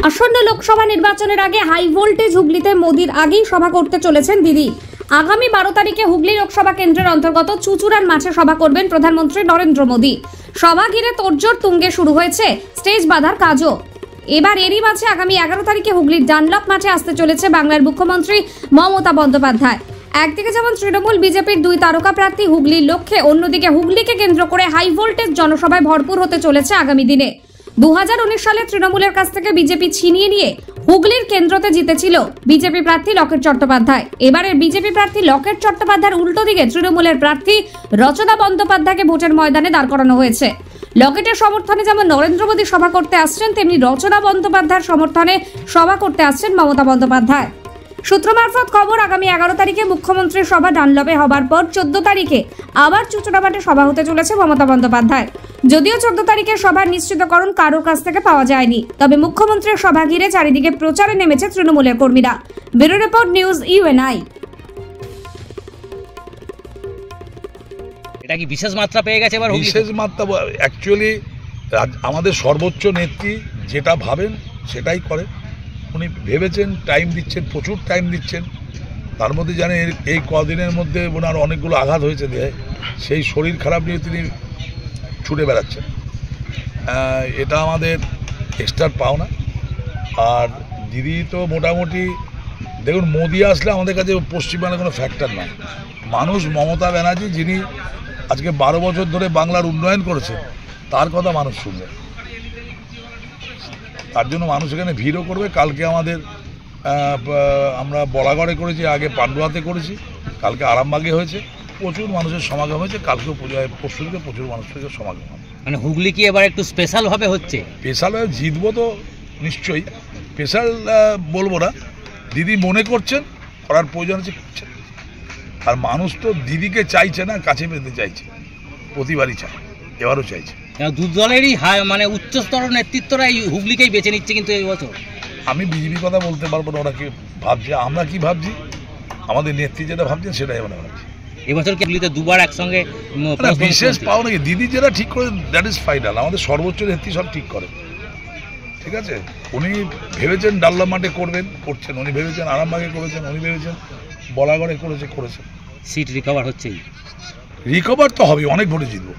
আসন্ন লোকসভা নির্বাচনের আগে হাই ভোল্টেজ হুগলিতে মোদির আগেই সভা করতে চলেছেন দিদি। আগামী 12 তারিখে হুগলি লোকসভা কেন্দ্রের অন্তর্গত চুচুড়ার মাঠে সভা করবেন প্রধানমন্ত্রী নরেন্দ্র মোদী। সভা ঘিরে তোড়জোড় তুঙ্গে শুরু হয়েছে স্টেজ বাঁধার কাজও। এবার এরই মাঝে আগামী 11 তারিখে হুগলির ডানলপ মাঠে আসতে চলেছে বাংলার মুখ্যমন্ত্রী মমতা বন্দ্যোপাধ্যায়। একদিকে যেমন তৃণমূল বিজেপির 2 তারকা প্রার্থী হুগলির লক্ষ্যে, অন্যদিকে হুগলিকে কেন্দ্র করে হাই ভোল্টেজ জনসভায় ভরপুর হতে চলেছে আগামী দিনে। 2019 সালে তৃণমূলের কাছ থেকে বিজেপি ছিনিয়ে নিয়ে হুগলির কেন্দ্রতে জিতেছিল বিজেপি প্রার্থী লকেট চট্টোপাধ্যায়। এবারের বিজেপি প্রার্থী লকেট চট্টোপাধ্যায়ের উল্টো দিকে তৃণমূলের প্রার্থী রচনা বন্দ্যোপাধ্যায়কে ভোটের ময়দানে দাঁড় করানো হয়েছে। লকেটের সমর্থনে যেমন নরেন্দ্র মোদী সভা করতে আসছেন, তেমনি রচনা বন্দ্যোপাধ্যায়ের সমর্থনে সভা করতে আসছেন মমতা বন্দ্যোপাধ্যায়। সূত্র মারফত খবর, আগামী 11 তারিখে মুখ্যমন্ত্রীর সভা ডানলপে হবার পর 14 তারিখে আবার চুচুড়া মাঠে সভা হতে চলেছে মমতা বন্দ্যোপাধ্যায়। যদিও 14 তারিখের সভার নিশ্চিতকরণ কারোর কাছ থেকে পাওয়া যায়নি, তবে মুখ্যমন্ত্রীর সভা ঘিরে চারিদিকে প্রচারে নেমেছে তৃণমূলের কর্মীরা। Bureau report, news UNI. এটা কি বিশেষ মাত্রা পেয়ে গেছে এবার? বিশেষ মাত্রা অ্যাকচুয়ালি আমাদের সর্বোচ্চ নেত্রী যেটা ভাবেন সেটাই করে। উনি ভেবেছেন, টাইম দিচ্ছেন, প্রচুর টাইম দিচ্ছেন। তার মধ্যে জানেন এই কদিনের মধ্যে ওনার অনেকগুলো আঘাত হয়েছে দেহে, সেই শরীর খারাপ নিয়ে তিনি ছুটে বেড়াচ্ছেন। এটা আমাদের এক্সট্রা পাওনা। আর দিদি তো মোটামুটি দেখুন, মোদি আসলে আমাদের কাছে পশ্চিমবাংলার কোনো ফ্যাক্টর নয়। মানুষ মমতা ব্যানার্জি, যিনি আজকে 12 বছর ধরে বাংলার উন্নয়ন করেছে, তার কথা মানুষ শুনবে। তার জন্য মানুষ এখানে ভিড়ও করবে। কালকে আমাদের আমরা বলাগড়ে করেছি, আগে পান্ডুয়াতে করেছি, কালকে আরামবাগে হয়েছে, প্রচুর মানুষের সমাগম হয়েছে। কালকেও পরশুদিকে প্রচুর মানুষের সমাগম হবে। মানে হুগলি কি এবার একটু স্পেশালভাবে হচ্ছে? স্পেশালভাবে জিতবো তো নিশ্চয়ই, স্পেশাল বলবো না। দিদি মনে করছেন, করার প্রয়োজন আছে, করছেন। আর মানুষ তো দিদিকে চাইছে না, কাছে পেতে চাইছে, প্রতিবারই চায়, এবারও চাইছে। দু দলেরই মানে উচ্চস্তর নেতৃত্বরা এই হুগলিকেই বেছে নিচ্ছে, কিন্তু এই বছর আমি বিজেপির কথা বলতে পারবো না, ওরা কি ভাবছে, আমরা কি ভাবছি, আমাদের নেত্রী যেটা ভাবছেন সেটাই আমরা ভাবছি। এবছর কি হুগলিতে দুবার একসঙ্গে বিশেষ পাও নাকি? দিদি যেটা ঠিক করে, দ্যাট ইজ ফাইনাল। আমাদের সর্বোচ্চ নেত্রী সব ঠিক করে, ঠিক আছে। উনি ভেবেছেন ডাল্লা মাঠে করবেন, করছেন। উনি ভেবেছেন আরামবাগে করেছেন, উনি ভেবেছেন বলাগড়ে করেছেন। সিট রিকভার হচ্ছেই, রিকভার তো হবে, অনেক ভোটে জিতবো।